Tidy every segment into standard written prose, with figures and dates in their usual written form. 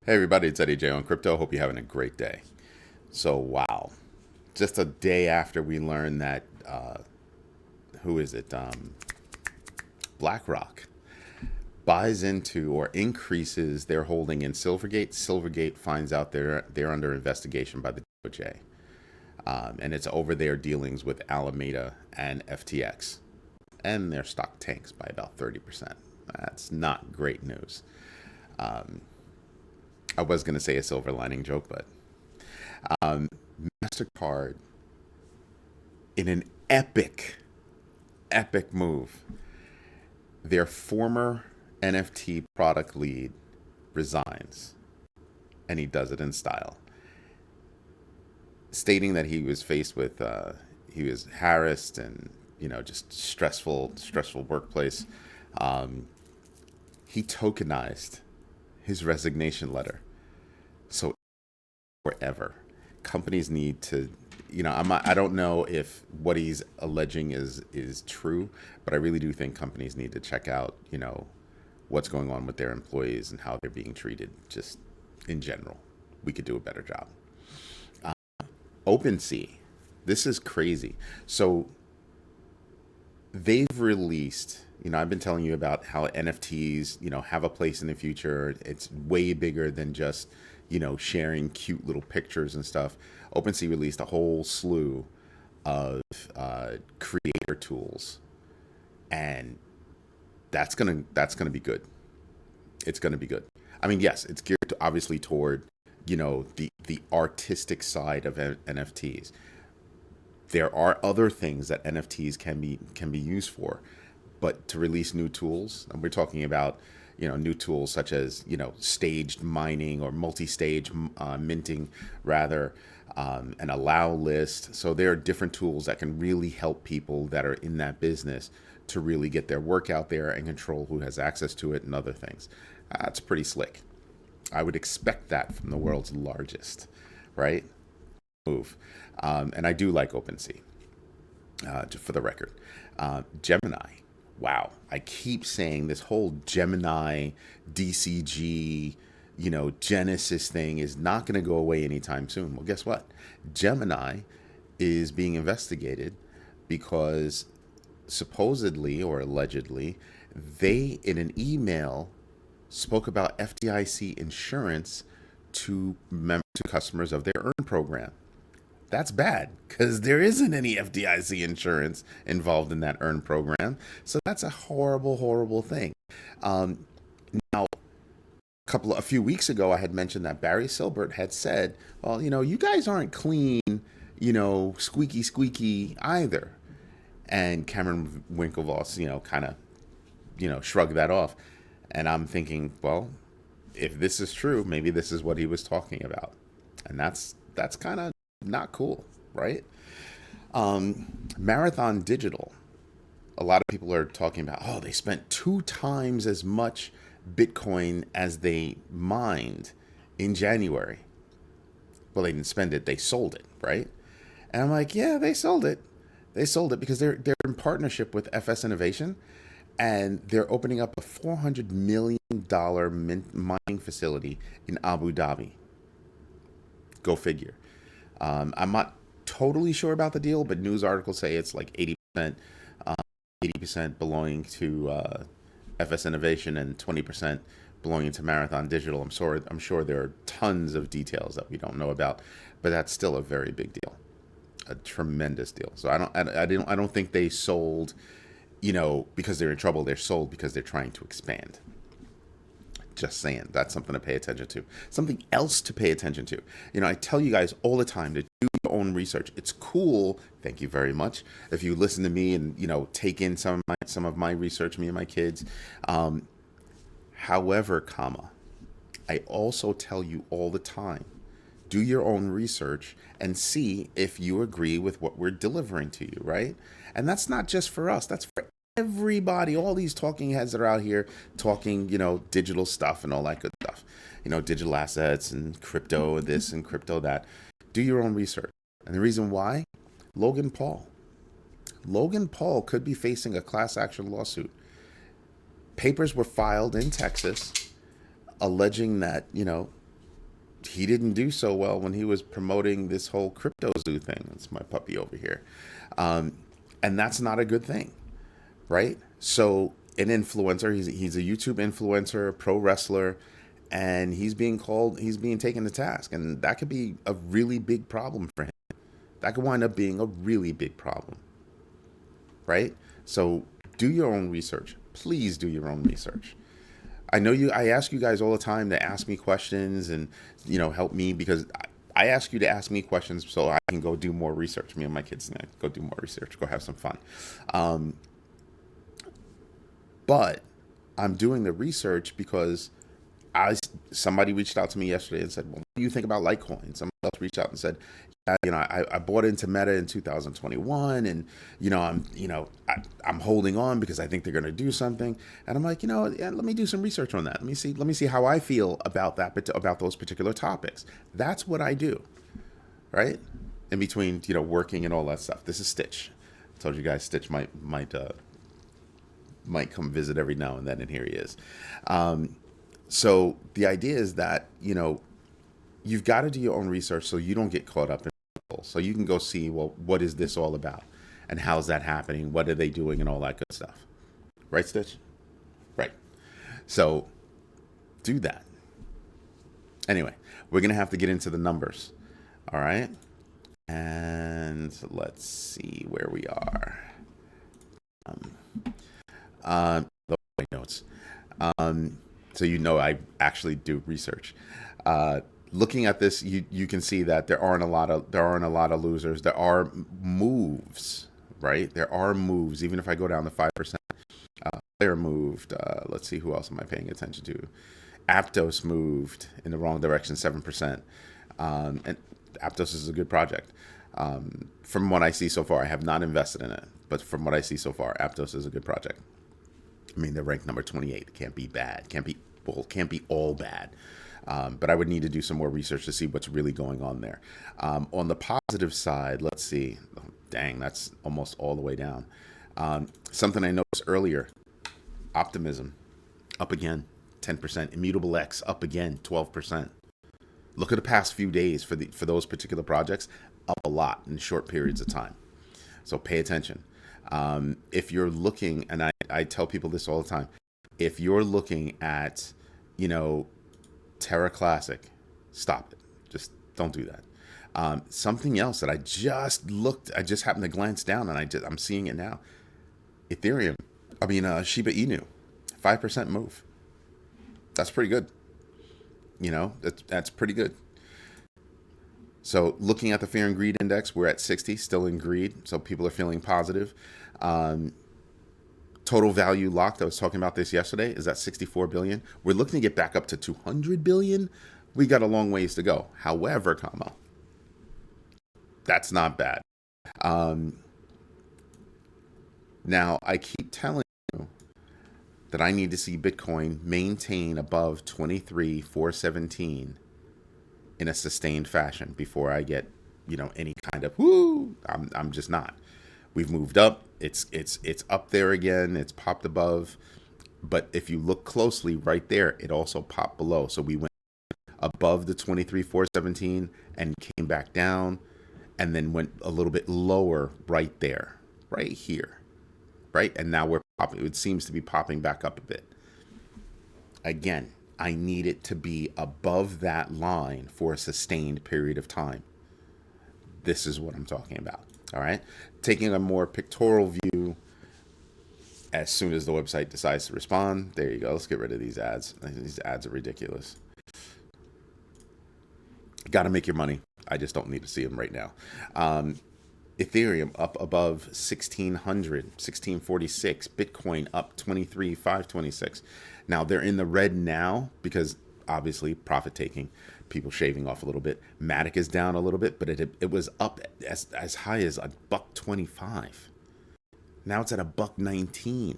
Hey everybody, it's Eddie J on Crypto. Hope you're having a great day. So wow, just a day after we learned that who is it? BlackRock buys into or increases their holding in Silvergate. Silvergate finds out they're under investigation by the DOJ, and it's over their dealings with Alameda and FTX, and their stock tanks by about 30%. That's not great news. I was going to say a silver lining joke, but Mastercard, in an epic move, their former NFT product lead resigns, and he does it in style, stating that he was faced with, he was harassed and just stressful workplace. Um, he tokenized his resignation letter. So forever, companies need to, I don't know if what he's alleging is true, but I really do think companies need to check out, what's going on with their employees and how they're being treated, just in general. We could do a better job. OpenSea, this is crazy. So they've released, I've been telling you about how NFTs, have a place in the future. It's way bigger than just, sharing cute little pictures and stuff. OpenSea released a whole slew of creator tools, and that's gonna be good. It's gonna be good. I mean, yes, it's geared to, obviously toward, the artistic side of NFTs. There are other things that NFTs can be used for, but to release new tools, and we're talking about new tools such as staged mining or multi-stage minting rather, an allow list. So there are different tools that can really help people that are in that business to really get their work out there and control who has access to it and other things. That's pretty slick. I would expect that from the world's largest, right? Move. And I do like OpenSea, just for the record. Gemini, wow. I keep saying this whole Gemini, DCG, Genesis thing is not going to go away anytime soon. Well, guess what? Gemini is being investigated because supposedly or allegedly, they, in an email, spoke about FDIC insurance to customers of their Earn program. That's bad because there isn't any FDIC insurance involved in that Earn program. So that's a horrible thing. Um, Now, a few weeks ago, I had mentioned that Barry Silbert had said, "Well, you guys aren't clean, squeaky either." And Cameron Winklevoss, kind of, shrugged that off. And I'm thinking, well, if this is true, maybe this is what he was talking about, and that's kind of not cool, right? Marathon Digital. A lot of people are talking about, oh, they spent 2 times as much Bitcoin as they mined in January. Well, they didn't spend it; they sold it, right? And I'm like, yeah, they sold it. They sold it because they're in partnership with FS Innovation, and they're opening up a $400 million mining facility in Abu Dhabi. Go figure. I'm not totally sure about the deal, but news articles say it's like 80%, 80% belonging to FS Innovation and 20% belonging to Marathon Digital. I'm sure there are tons of details that we don't know about, but that's still a very big deal, a tremendous deal. So I don't think they sold, because they're in trouble. They're sold because they're trying to expand. Just saying, that's something to pay attention to. Something else to pay attention to. I tell you guys all the time to do your own research. It's cool. Thank you very much. If you listen to me and take in some of my research, me and my kids. However, I also tell you all the time, do your own research and see if you agree with what we're delivering to you, right? And that's not just for us. That's for everybody, all these talking heads that are out here talking, digital stuff and all that good stuff, digital assets and crypto this and crypto that. Do your own research. And the reason why, Logan Paul. Logan Paul could be facing a class action lawsuit. Papers were filed in Texas alleging that, he didn't do so well when he was promoting this whole CryptoZoo thing. That's my puppy over here. Um, and that's not a good thing, right? So an influencer, he's a YouTube influencer, pro wrestler, and he's being taken to task. And that could be a really big problem for him. That could wind up being a really big problem, right? So do your own research. Please do your own research. I ask you guys all the time to ask me questions and, help me, because I ask you to ask me questions so I can go do more research. Me and my kids go do more research, go have some fun. But I'm doing the research because somebody reached out to me yesterday and said, "Well, what do you think about Litecoin?" Somebody else reached out and said, "Yeah, I bought into Meta in 2021, and I'm holding on because I think they're going to do something." And I'm like, yeah, let me do some research on that. Let me see how I feel about that, about those particular topics. That's what I do, right? In between, working and all that stuff. This is Stitch. I told you guys Stitch might come visit every now and then, and here he is. So the idea is that, you've got to do your own research so you don't get caught up in people. So you can go see, well, what is this all about? And how's that happening? What are they doing? And all that good stuff. Right, Stitch? Right. So do that. Anyway, we're going to have to get into the numbers. All right. And let's see where we are. The notes. So I actually do research. Looking at this, you can see that there aren't a lot of losers. There are moves, right? There are moves. Even if I go down to 5%, player moved. Let's see, who else am I paying attention to? Aptos moved in the wrong direction, 7%. And Aptos is a good project. From what I see so far, I have not invested in it, but from what I see so far, Aptos is a good project. I mean, they're ranked number 28. It can't be bad. Can't be all bad. But I would need to do some more research to see what's really going on there. On the positive side, let's see. Oh, dang, that's almost all the way down. Something I noticed earlier, optimism, up again, 10%. Immutable X, up again, 12%. Look at the past few days for those particular projects, up a lot in short periods of time. So pay attention. If you're looking, and I tell people this all the time, if you're looking at, Terra Classic, stop it. Just don't do that. Something else that I just happened to glance down, and I'm seeing it now. Ethereum, Shiba Inu, 5% move. That's pretty good. That's pretty good. So looking at the fear and greed index, we're at 60, still in greed. So people are feeling positive. Total value locked, I was talking about this yesterday, is at 64 billion. We're looking to get back up to 200 billion. We got a long ways to go. However, that's not bad. Now, I keep telling you that I need to see Bitcoin maintain above 23,417 in a sustained fashion before I get, any kind of woo. I'm just not. We've moved up. It's up there again. It's popped above. But if you look closely right there, it also popped below. So we went above the 23,417 and came back down, and then went a little bit lower right there, right here, right? And now we're popping. It seems to be popping back up a bit. Again, I need it to be above that line for a sustained period of time. This is what I'm talking about. All right. Taking a more pictorial view as soon as the website decides to respond. There you go. Let's get rid of these ads. These ads are ridiculous. Got to make your money. I just don't need to see them right now. Ethereum up above 1600, 1646. Bitcoin up 23,526. Now they're in the red now because obviously profit taking, people shaving off a little bit. Matic is down a little bit, but it was up as high as $1.25. Now it's at $1.19.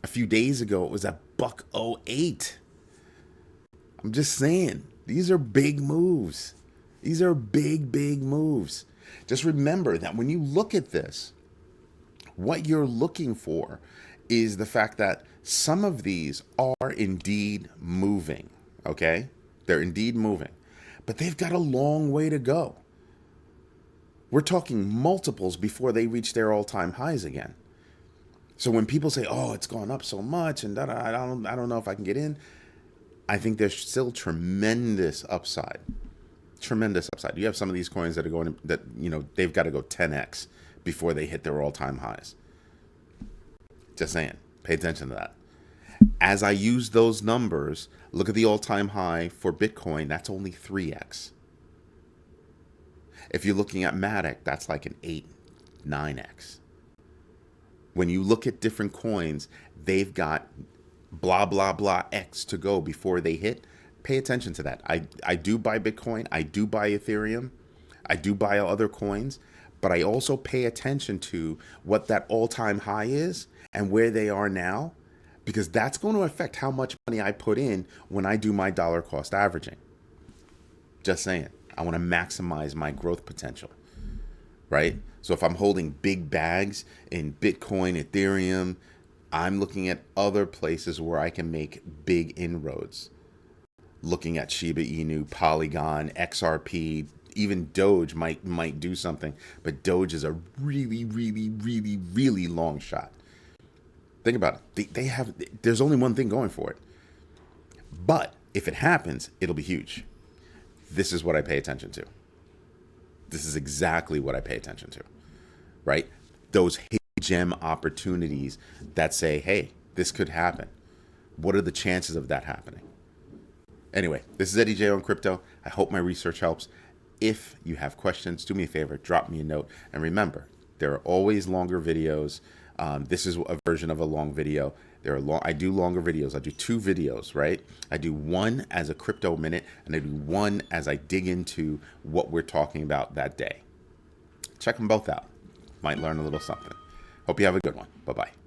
A few days ago it was at $1.08. I'm just saying, these are big moves. These are big moves. Just remember that when you look at this, what you're looking for is the fact that some of these are indeed moving, okay? They're indeed moving. but they've got a long way to go. We're talking multiples before they reach their all-time highs again. So when people say, "Oh, it's gone up so much," and I don't know if I can get in, I think there's still tremendous upside. Tremendous upside. You have some of these coins that are going that they've got to go 10x before they hit their all-time highs. Just saying, pay attention to that. As I use those numbers, look at the all-time high for Bitcoin. That's only 3x. If you're looking at Matic, that's like an 8, 9x. When you look at different coins, they've got blah, blah, blah X to go before they hit. Pay attention to that. I do buy Bitcoin. I do buy Ethereum. I do buy other coins. But I also pay attention to what that all-time high is and where they are now, because that's going to affect how much money I put in when I do my dollar cost averaging. Just saying. I want to maximize my growth potential, right? So if I'm holding big bags in Bitcoin, Ethereum, I'm looking at other places where I can make big inroads. Looking at Shiba Inu, Polygon, XRP, even Doge might do something, but Doge is a really, really, really, really long shot. Think about it. There's only one thing going for it. But if it happens, it'll be huge. This is what I pay attention to. This is exactly what I pay attention to, right? Those hidden gem opportunities that say, hey, this could happen. What are the chances of that happening? Anyway, this is Eddie J on crypto. I hope my research helps. If you have questions, do me a favor, drop me a note. And remember, there are always longer videos. This is a version of a long video. I do longer videos. I do 2 videos, right? I do one as a crypto minute, and I do one as I dig into what we're talking about that day. Check them both out. Might learn a little something. Hope you have a good one. Bye-bye.